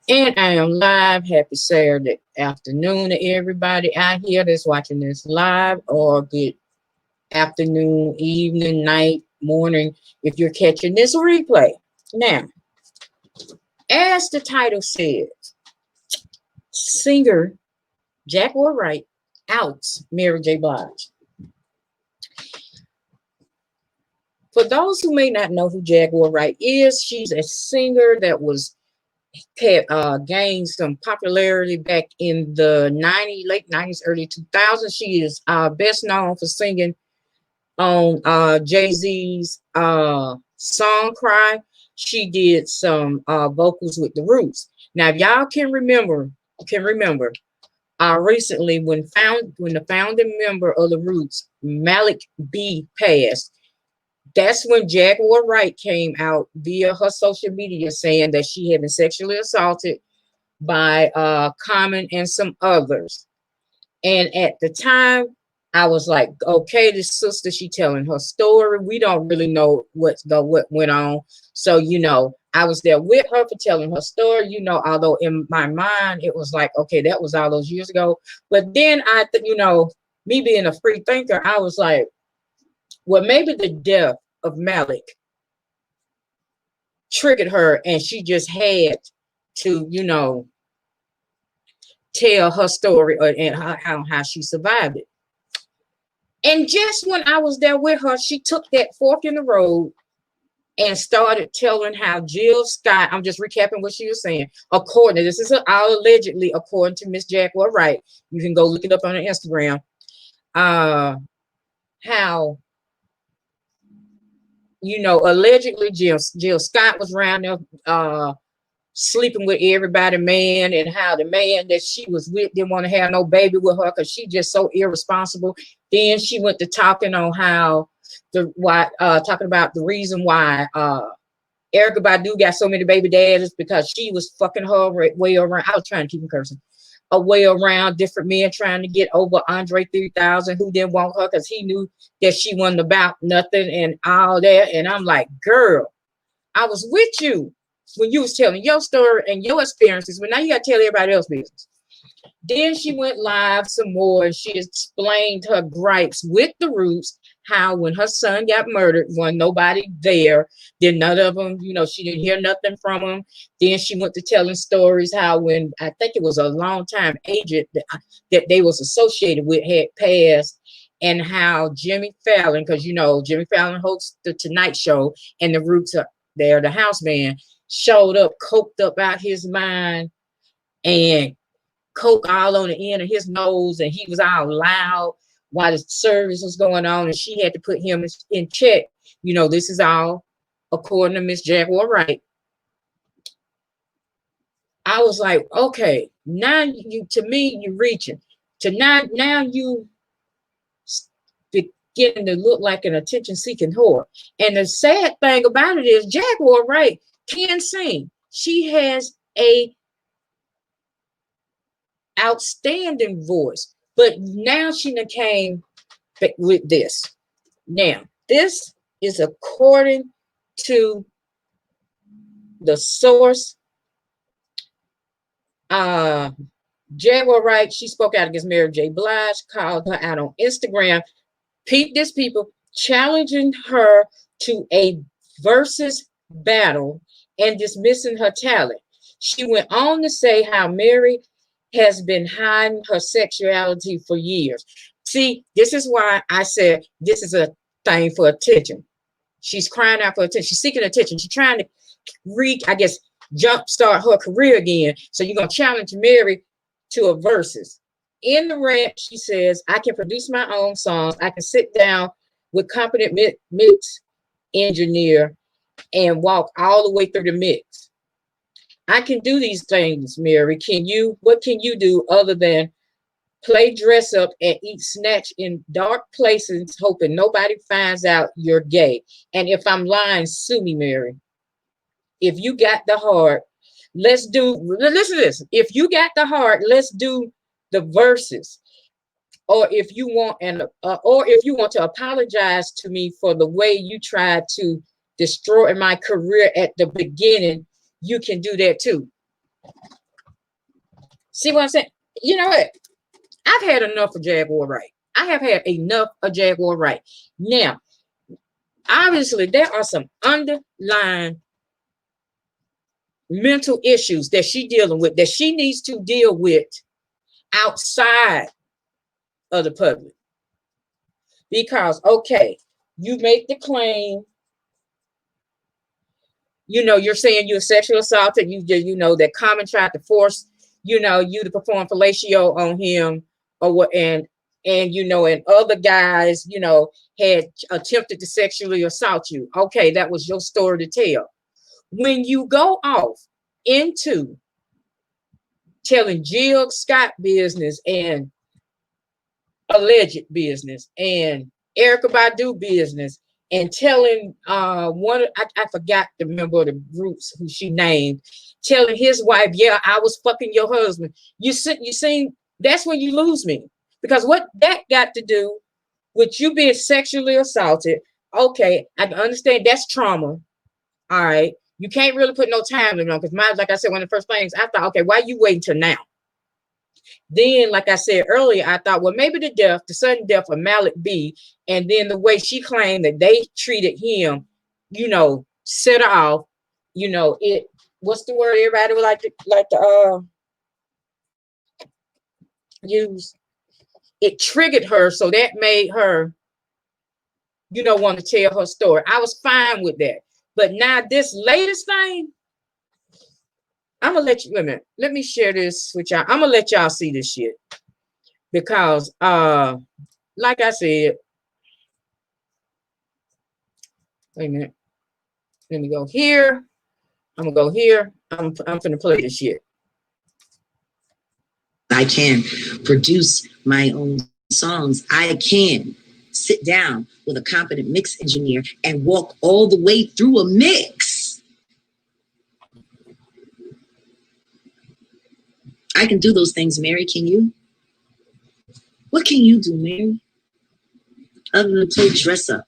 And I am live. Happy Saturday afternoon to everybody out here that's watching this live, or good afternoon, evening, night, morning if you're catching this replay. Now, as the title says, singer Jaguar Wright outs Mary J. Blige. For those who may not know who Jaguar Wright is, she's a singer that gained some popularity back in the late 90s, early 2000s. She is best known for singing on Jay-Z's song Cry. She did some vocals with the Roots. Now, if y'all can remember recently when the founding member of the Roots, Malik B, passed. That's when Jaguar Wright came out via her social media saying that she had been sexually assaulted by Common and some others. And at the time, I was like, okay, this sister, she telling her story. We don't really know what went on. So, I was there with her for telling her story, although in my mind, it was like, okay, that was all those years ago. But then me being a free thinker, I was like, well, maybe the death of Malik triggered her and she just had to, tell her story and how she survived it. And just when I was there with her, she took that fork in the road and started telling how Jill Scott, I'm just recapping what she was saying, this is all allegedly according to Miss Jaguar Wright. You can go look it up on her Instagram. How allegedly Jill Scott was around there sleeping with everybody, man, and how the man that she was with didn't want to have no baby with her because she just so irresponsible. Then she went to talking on how talking about the reason why Erykah Badu got so many baby daddies because she was fucking her way around. I was trying to keep him cursing. A way around different men trying to get over Andre 3000 who didn't want her because he knew that she wasn't about nothing and all that. And I'm like, girl, I was with you when you was telling your story and your experiences, but now you got to tell everybody else's business. Then she went live some more and she explained her gripes with the Roots, how when her son got murdered, when nobody there, then none of them, she didn't hear nothing from them. Then she went to telling stories how when I think it was a long time agent that they was associated with had passed, and how Jimmy Fallon, because Jimmy Fallon hosts the Tonight Show and the Roots are there, the house band, showed up coked up out his mind and coke all on the end of his nose, and he was all loud while the service was going on, and she had to put him in check. This is all according to Miss Jaguar Wright. I was like, okay, now you're reaching to now you beginning to look like an attention-seeking whore. And the sad thing about it is Jaguar Wright can sing. She has a outstanding voice, but now she came with this. Now, this is according to the source. Jaguar Wright, she spoke out against Mary J. Blige, called her out on Instagram. People challenging her to a versus battle and dismissing her talent. She went on to say how Mary has been hiding her sexuality for years. See, this is why I said this is a thing for attention. She's crying out for attention. She's seeking attention. She's trying to jumpstart her career again. So you're going to challenge Mary to a versus. In the rap, she says, I can produce my own songs. I can sit down with competent mix engineer and walk all the way through the mix. I can do these things, Mary. What can you do other than play dress up and eat snatch in dark places, hoping nobody finds out you're gay? And if I'm lying, sue me, Mary. If you got the heart, listen to this. If you got the heart, let's do the verses. Or if you want to apologize to me for the way you tried to destroy my career at the beginning, you can do that too. See what I'm saying? You know what? I've had enough of Jaguar Wright. I have had enough of Jaguar Wright. Now, obviously, there are some underlying mental issues that she's dealing with, that she needs to deal with outside of the public. Because, okay, you make the claim, you know, you're saying you're sexually assaulted, you know, that Common tried to force, you know, you to perform fellatio on him, or what, and you know, and other guys, you know, had attempted to sexually assault you. Okay, that was your story to tell. When you go off into telling Jill Scott business and alleged business and Erykah Badu business, and telling one, I forgot the member of the groups who she named, telling his wife, yeah, I was fucking your husband. You seen, that's when you lose me. Because what that got to do with you being sexually assaulted, okay, I can understand that's trauma. All right. You can't really put no time limit on, because mine, like I said, one of the first things I thought, okay, why you waiting till now? Then, like I said earlier, I thought, well, maybe the sudden death of Malik B, and then the way she claimed that they treated him, you know, set her off, you know, it, what's the word everybody would like to use? It triggered her, so that made her, you know, want to tell her story. I was fine with that. But now this latest thing, I'm gonna let you, wait a minute, let me share this with y'all. I'm gonna let y'all see this shit. Because like I said, wait a minute, let me go here. I'm gonna go here. I'm gonna play this shit. I can produce my own songs. I can sit down with a competent mix engineer and walk all the way through a mix. I can do those things, Mary. Can you? What can you do, Mary? Other than play dress up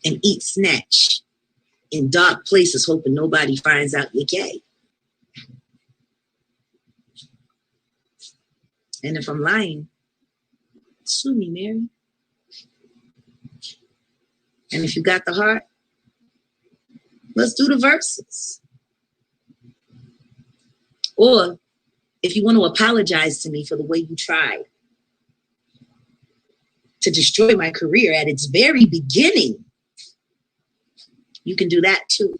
and eat snatch in dark places, hoping nobody finds out you're gay. And if I'm lying, sue me, Mary. And if you got the heart, let's do the verses. Or if you want to apologize to me for the way you tried to destroy my career at its very beginning, you can do that too.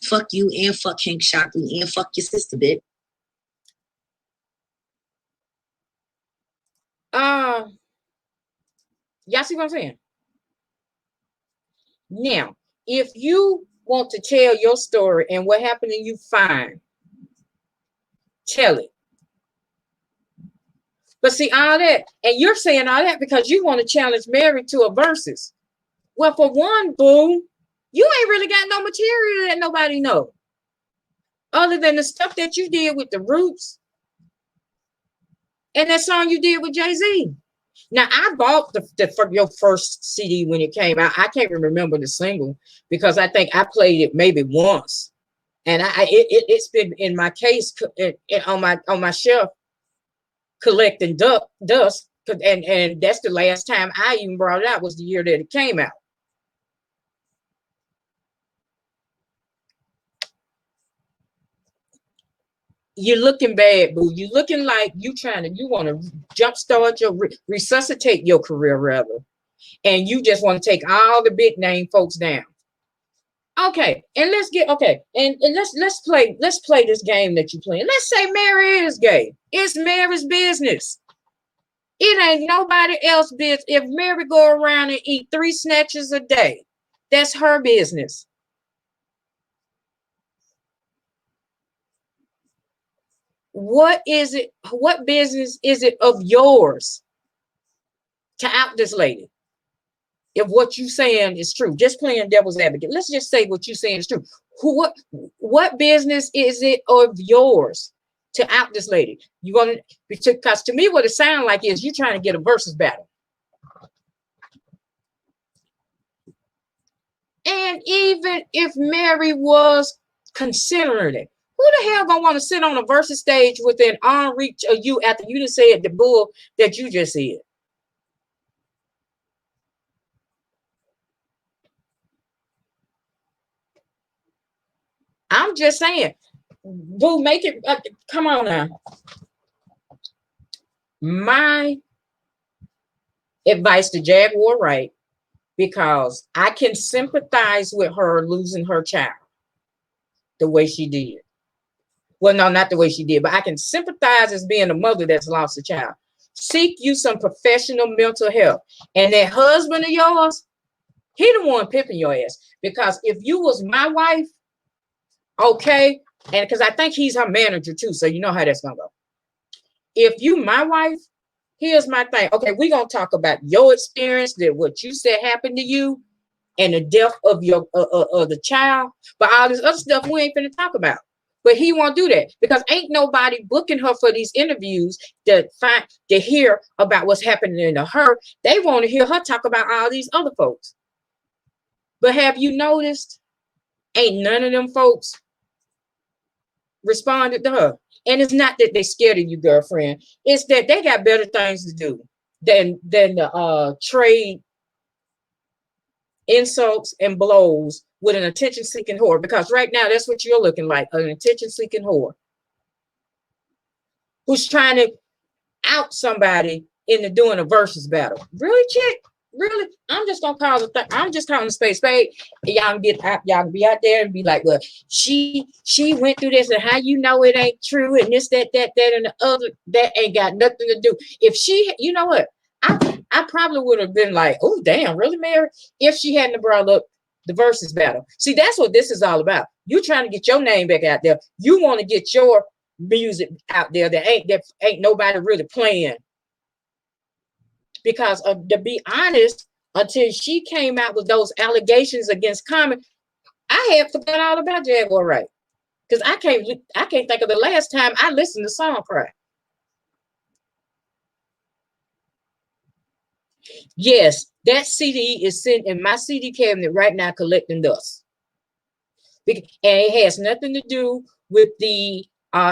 Fuck you and fuck Hank Shockley and fuck your sister, bitch. Y'all see what I'm saying? Now, if you want to tell your story and what happened and you fine, tell it. But see, all that, and you're saying all that because you want to challenge Mary to a versus. Well, for one, boo, you ain't really got no material that nobody know. Other than the stuff that you did with the Roots and that song you did with Jay-Z. Now, I bought your first CD when it came out. I can't remember the single because I think I played it maybe once, and it's been in my case on my shelf collecting dust. And that's the last time I even brought it out, was the year that it came out. You're looking bad, boo. You're looking like you want to jumpstart your resuscitate your career rather, and you just want to take all the big name folks down. Okay, and let's get and let's play this game that you're playing. Let's say Mary is gay. It's Mary's business. It ain't nobody else's business. If Mary go around and eat 3 snatches a day, that's her business. What is it? What business is it of yours to out this lady? If what you saying is true, just playing devil's advocate. Let's just say what you saying is true. What business is it of yours to out this lady? You want to, because to me, what it sounds like is you trying to get a versus battle. And even if Mary was considering it, Who the hell gonna want to sit on a versus stage within arm reach of you after you just said the bull that you just said? I'm just saying, boo, make it. Come on now. My advice to Jaguar Wright, because I can sympathize with her losing her child the way she did. Well, no, not the way she did, but I can sympathize as being a mother that's lost a child. Seek you some professional mental help. And that husband of yours, he the one pimping your ass. Because if you was my wife, okay, and because I think he's her manager too, so you know how that's gonna go. If you my wife, here's my thing. Okay, we're gonna talk about your experience, that what you said happened to you, and the death of your of the child. But all this other stuff we ain't finna talk about. But he won't do that because ain't nobody booking her for these interviews to hear about what's happening to her. They want to hear her talk about all these other folks. But have you noticed? Ain't none of them folks responded to her. And it's not that they're scared of you, girlfriend. It's that they got better things to do than the trade insults and blows with an attention-seeking whore. Because right now, that's what you're looking like, an attention-seeking whore who's trying to out somebody into doing a versus battle. Really, chick? Really? I'm just gonna call the I'm just calling the spade spade. Y'all can get out, y'all can be out there and be like, well, she went through this, and how you know it ain't true, and this, that, and the other, that ain't got nothing to do. If she, you know what? I probably would have been like, oh, damn, really, Mary? If she hadn't brought up the versus battle. See, that's what this is all about. You trying to get your name back out there. You want to get your music out there that ain't nobody really playing. Because to be honest, until she came out with those allegations against Common, I had forgot all about Jaguar Wright. Because I can't think of the last time I listened to Song Cry. Yes, that CD is sitting in my CD cabinet right now collecting dust. And it has nothing to do with the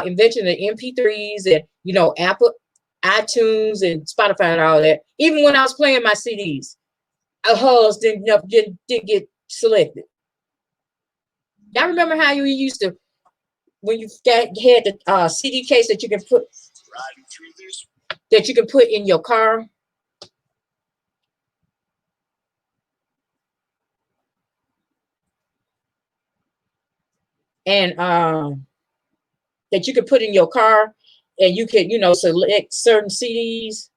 invention of MP3s and, Apple, iTunes, and Spotify and all that. Even when I was playing my CDs, hers didn't get selected. Y'all remember how you used to, when you had the CD case that you can put in your car? And that you could put in your car, and you could, select certain CDs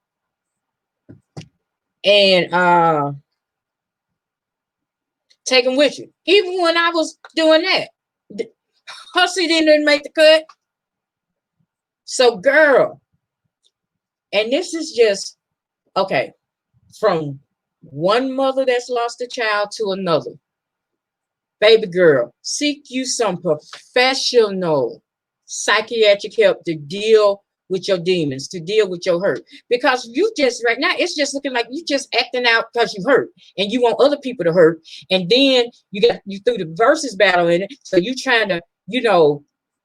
and take them with you. Even when I was doing that, her CD didn't make the cut. So, girl, and this is just, okay, from one mother that's lost a child to another. Baby girl, seek you some professional psychiatric help to deal with your demons, to deal with your hurt. Because you just, right now, it's just looking like you just acting out because you hurt and you want other people to hurt. And then you threw the versus battle in it. So you trying to,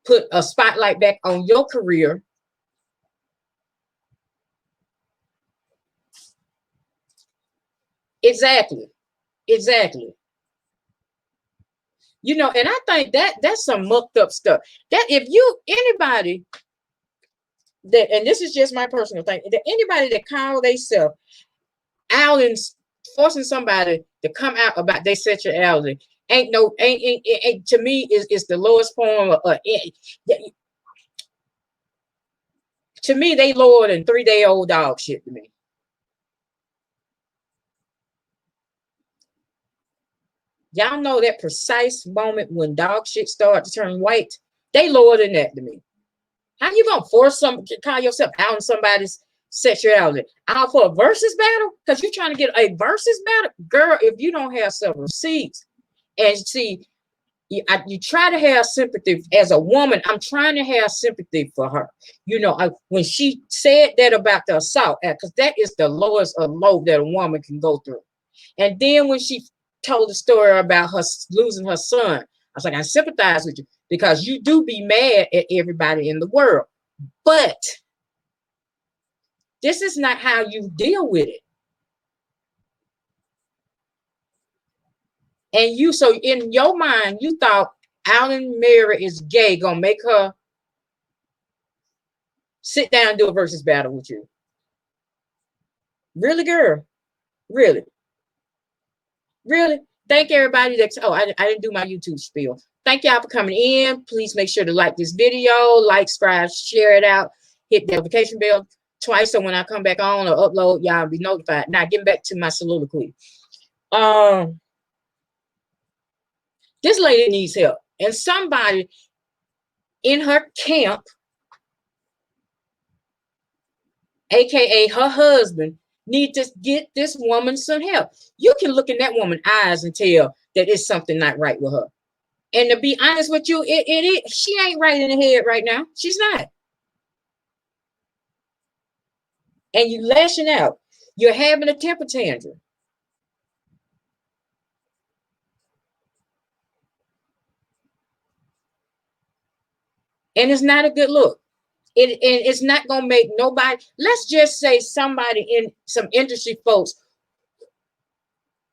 put a spotlight back on your career. Exactly. And I think that's some mucked up stuff. That if anybody that, and this is just my personal thing, that anybody that call themselves out and forcing somebody to come out about their sexuality ain't to me is the lowest form of to me, they lower than 3-day-old dog shit to me. Y'all know that precise moment when dog shit start to turn white, they lower than that to me. How you gonna force to call yourself out on somebody's sexuality? Out for a versus battle? Because you're trying to get a versus battle? Girl, if you don't have some receipts, and see, you try to have sympathy as a woman. I'm trying to have sympathy for her. When she said that about the assault, because that is the lowest of low that a woman can go through. And then when she told the story about her losing her son, was like, I sympathize with you because you do be mad at everybody in the world. But this is not how you deal with it. And you, so in your mind, you thought Alan Mary is gay, gonna make her sit down and do a versus battle with you. Really, girl? Really? Really? Thank everybody that's, oh, I didn't do my YouTube spiel. Thank y'all for coming in. Please make sure to like this video, like, subscribe, share it out, hit the notification bell twice so when I come back on or upload, y'all be notified. Now, getting back to my soliloquy. This lady needs help. And somebody in her camp, aka her husband, need to get this woman some help. You can look in that woman's eyes and tell that it's something not right with her. And to be honest with you, she ain't right in the head right now. She's not. And you lashing out. You're having a temper tantrum. And it's not a good look. It's not going to make nobody, let's just say somebody in some industry folks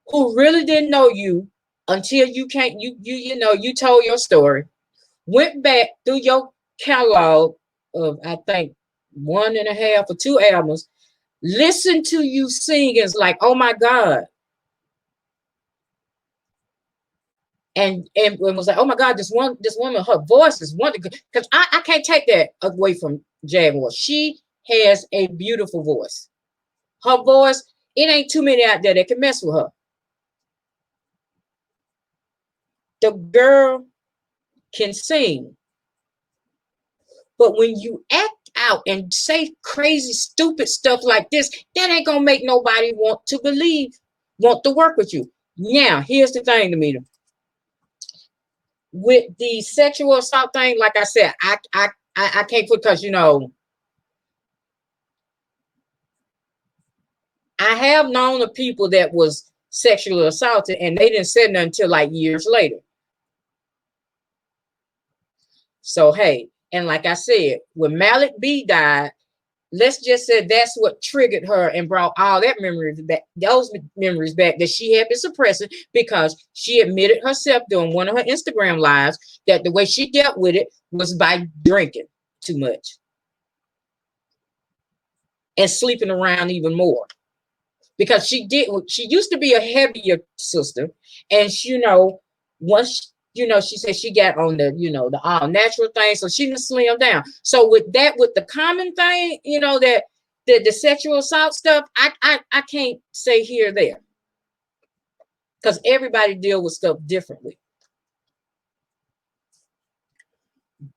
who really didn't know you until you told your story, went back through your catalog of, I think, 1.5 or 2 albums, listened to you sing, and it's like, oh my God. And was like, oh my God, this woman, her voice is wonderful. Because I can't take that away from Jaguar. She has a beautiful voice. Her voice, it ain't too many out there that can mess with her. The girl can sing. But when you act out and say crazy, stupid stuff like this, that ain't gonna make nobody want to work with you. Now, here's the thing, Demeter. With the sexual assault thing, like I said, I can't put, because I have known of people that was sexually assaulted and they didn't say nothing until like years later. So hey, and like I said, when Malik B died, let's just say that's what triggered her and brought all that memories back, those memories back that she had been suppressing, because she admitted herself during one of her Instagram lives that the way she dealt with it was by drinking too much and sleeping around even more. Because she used to be a heavier sister, and once she said she got on the all natural thing, so she didn't slim down. So with the common thing, that the sexual assault stuff, I can't say here or there, because everybody deal with stuff differently.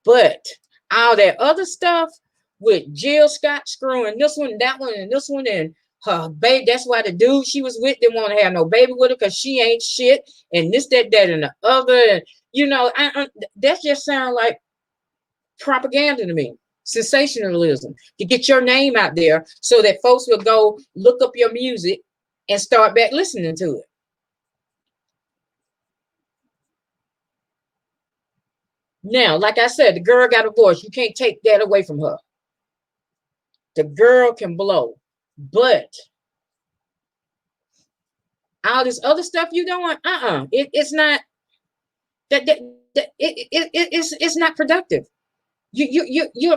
But all that other stuff with Jill Scott screwing this one, that one, and this one, and her baby, that's why the dude she was with didn't want to have no baby with her, because she ain't shit, and this, that, and the other. And that just sounds like propaganda to me. Sensationalism to get your name out there so that folks will go look up your music and start back listening to it. Now, like I said, the girl got a voice. You can't take that away from her. The girl can blow. But all this other stuff you doing, it's not it's not productive. You're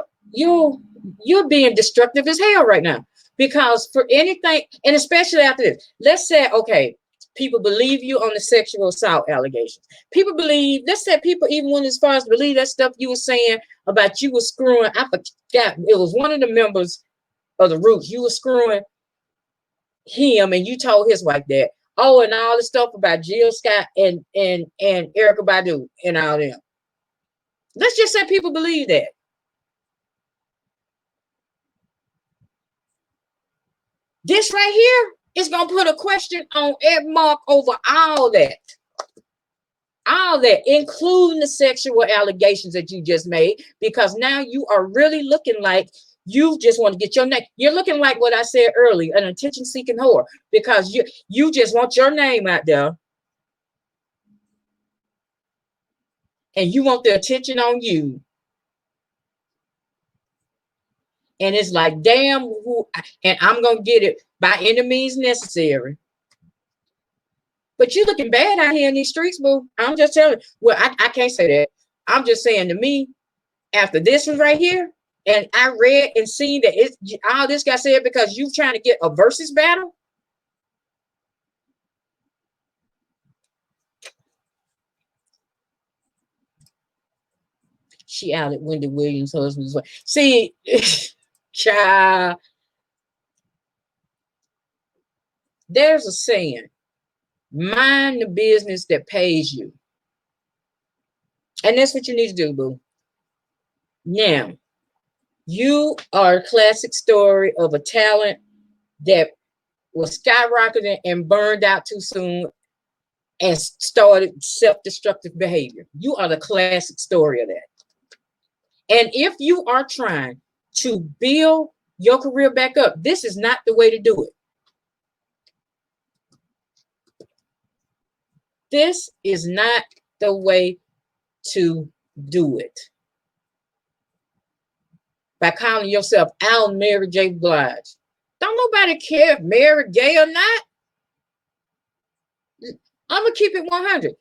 being destructive as hell right now, because for anything, and especially after this, let's say, okay, people believe you on the sexual assault allegations. People believe, let's say people even went as far as believe that stuff you were saying about you were screwing. I forgot, it was one of the members of the Roots. You were screwing him, and you told his wife that. Oh, and all the stuff about Jill Scott and Erykah Badu and all them. Let's just say people believe that. This right here is going to put a question on every mark over all that. All that, including the sexual allegations that you just made, because now you are really looking like you just want to get your name. You're looking like what I said earlier, an attention-seeking whore, because you just want your name out there. and you want the attention on you. And it's like, damn, and I'm going to get it by any means necessary. But you looking bad out here in these streets, boo. I'm just telling you. Well, I can't say that. I'm just saying, to me, after this one right here, and I read and seen that it's all this got said because you trying to get a versus battle. She out at Wendy Williams' husband's way. See, child, there's a saying, mind the business that pays you. And that's what you need to do, boo. Now, you are a classic story of a talent that was skyrocketing and burned out too soon and started self-destructive behavior. You are the classic story of that. And if you are trying to build your career back up, this is not the way to do it. This is not the way to do it. By calling yourself Al Mary J. Blige. Don't nobody care if Mary gay or not. I'm going to keep it 100.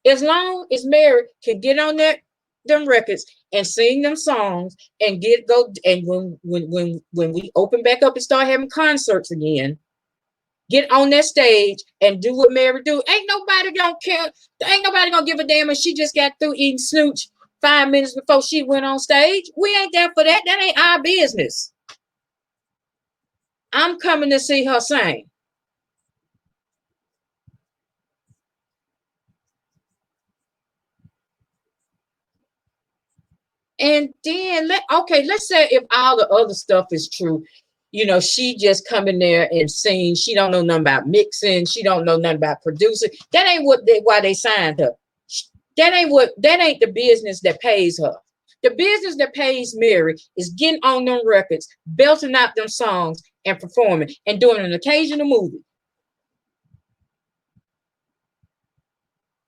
As long as Mary can get on them records and sing them songs and when we open back up and start having concerts again, get on that stage and do what Mary do. Ain't nobody gonna care. Ain't nobody gonna give a damn if she just got through eating snooch 5 minutes before she went on stage. We ain't there for that. That ain't our business. I'm coming to see her sing. And then let's say if all the other stuff is true, she just come in there and sing. She don't know nothing about mixing. She don't know nothing about producing. That ain't why they signed her. That ain't the business that pays her. The business that pays Mary is getting on them records, belting out them songs and performing and doing an occasional movie.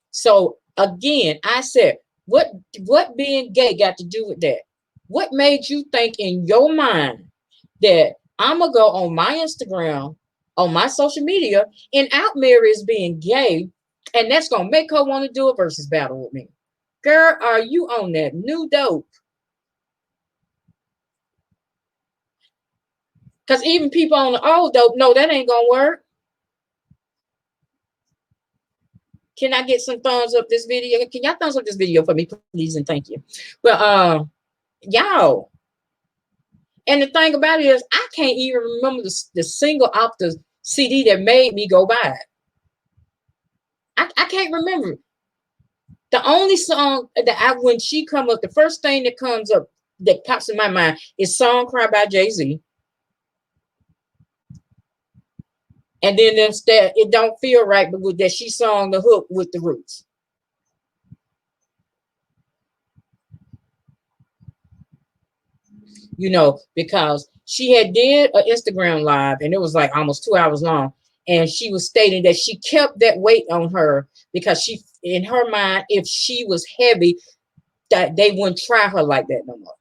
So again, I said, what being gay got to do with that? What made you think in your mind that I'm going to go on my Instagram, on my social media, and out Mary as being gay, and that's going to make her want to do a versus battle with me? Girl, are you on that new dope? Because even people on the old dope know that ain't going to work. Can I get some thumbs up this video? Can y'all thumbs up this video for me, please, and thank you. Well, y'all. And the thing about it is, I can't even remember the single off the CD that made me go buy it. I can't remember. The only song that when she come up, the first thing that comes up, that pops in my mind is Song Cry by Jay-Z. And then instead, It Don't Feel Right, but with that she sung the hook with the Roots. Because she had did an Instagram live and it was like almost 2 hours long. And she was stating that she kept that weight on her because in her mind, if she was heavy, that they wouldn't try her like that no more.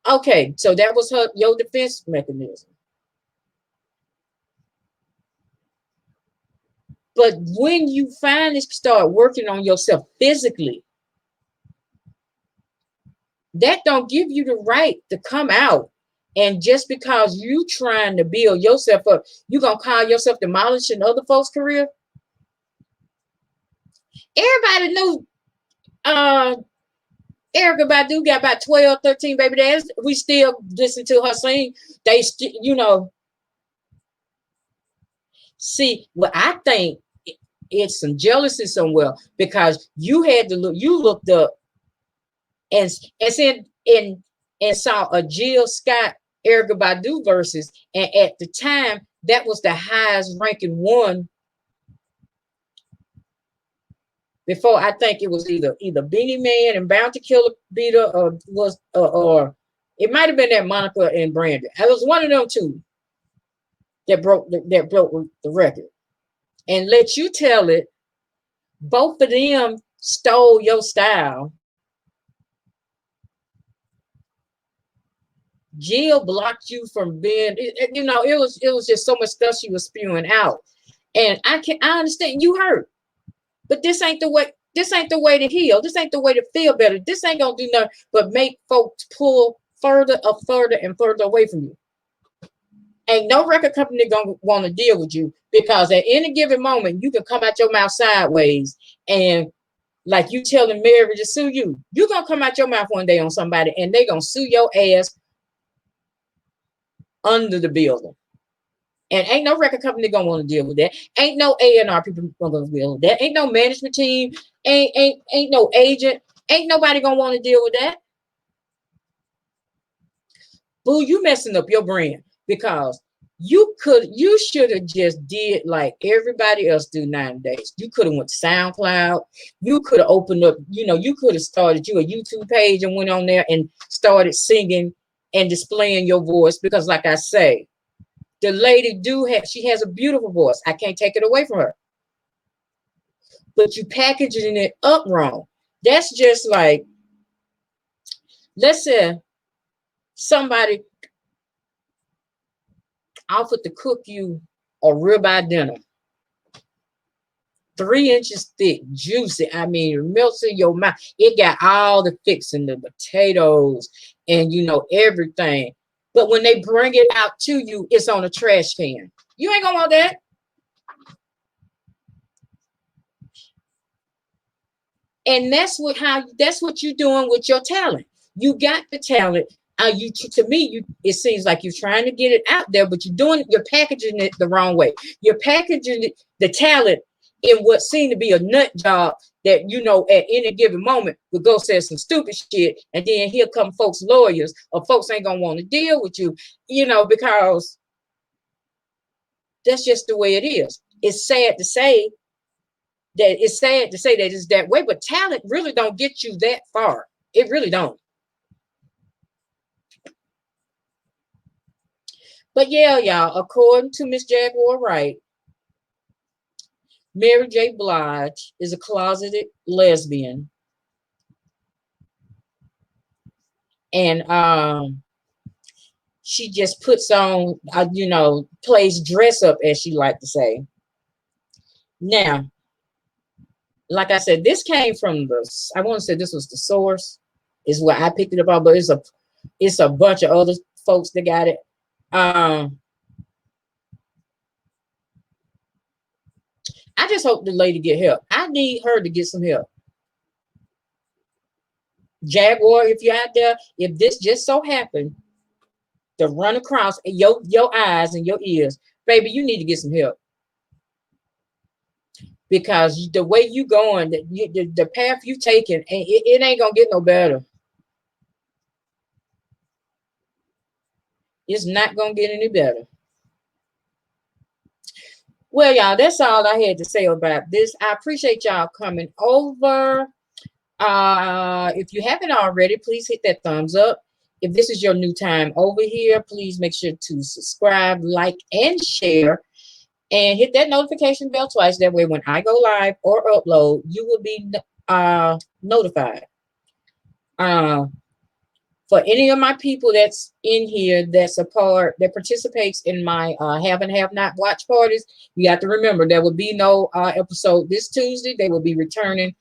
Okay, so that was your defense mechanism. But when you finally start working on yourself physically, that don't give you the right to come out. And just because you trying to build yourself up, you gonna call yourself demolishing other folks' career? Everybody knew Erykah Badu got about 12, 13 baby daddies. We still listen to her sing. They still, See, well, I think it's some jealousy somewhere because you looked up and saw a Jill Scott Erykah Badu versus, and at the time that was the highest ranking one. Before, I think it was either Beanie Man and Bounty Killer beat her, or it might have been that Monica and Brandon. It was one of them two that broke the record. And let you tell it, both of them stole your style. Jill blocked you from being, you know, it was just so much stuff she was spewing out. And I understand you hurt, but this ain't the way. This ain't the way to heal. This ain't the way to feel better. This ain't gonna do nothing but make folks pull further and further away from you. Ain't no record company gonna want to deal with you, because at any given moment you can come out your mouth sideways, and like you telling Mary to sue you, you gonna come out your mouth one day on somebody and they gonna sue your ass under the building. And ain't no record company gonna want to deal with that. Ain't no A&R people gonna deal with that. Ain't no management team. Ain't no agent. Ain't nobody gonna want to deal with that. Boo, you messing up your brand, because you should have just did like everybody else do nowadays. You could have went to SoundCloud. You could have opened up, you know, you could have started you a YouTube page and went on there and started singing and displaying your voice, because like I say, the lady she has a beautiful voice. I can't take it away from her. But you packaging it up wrong. That's just like, let's say somebody offered to cook you a ribeye dinner, 3 inches thick, juicy. I mean, it melts in your mouth. It got all the fixing, the potatoes, and you know, everything. But when they bring it out to you, it's on a trash can. You ain't gonna want that. And that's what you're doing with your talent. You got the talent. To me, it seems like you're trying to get it out there, but you're packaging it the wrong way. You're packaging the talent in what seemed to be a nut job that, you know, at any given moment would go say some stupid shit, and then here come folks lawyers, or folks ain't gonna want to deal with you, you know, because that's just the way it is. It's sad to say that it's that way, but talent really don't get you that far. It really don't. But yeah, y'all, according to Miss Jaguar Wright, Mary J. Blige is a closeted lesbian. And she just puts on, you know, plays dress up, as she liked to say. Now, like I said, this came from I want to say this was the source, is where I picked it up on, but it's a bunch of other folks that got it. I just hope the lady get help. I need her to get some help. Jaguar, if you're out there, if this just so happened to run across your eyes and your ears, baby, you need to get some help. Because the way you going, the path you taking, it ain't gonna get no better. It's not gonna get any better. Well, y'all, that's all I had to say about this. I appreciate y'all coming over. If you haven't already, please hit that thumbs up. If this is your new time over here, please make sure to subscribe, like, and share, and hit that notification bell twice. That way, when I go live or upload, you will be notified. For any of my people that's in here that participates in my have and have not watch parties, you have to remember there will be no episode this Tuesday. They will be returning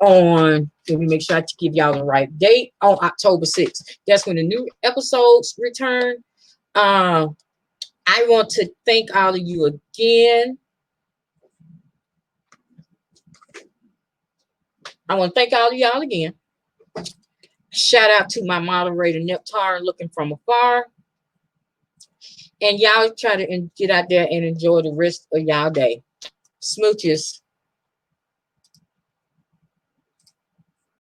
on, let me make sure I give y'all the right date, on October 6th. That's when the new episodes return. I want to thank all of you again. I want to thank all of y'all again. Shout out to my moderator, Neptar, looking from afar. And y'all try to get out there and enjoy the rest of y'all day. Smooches.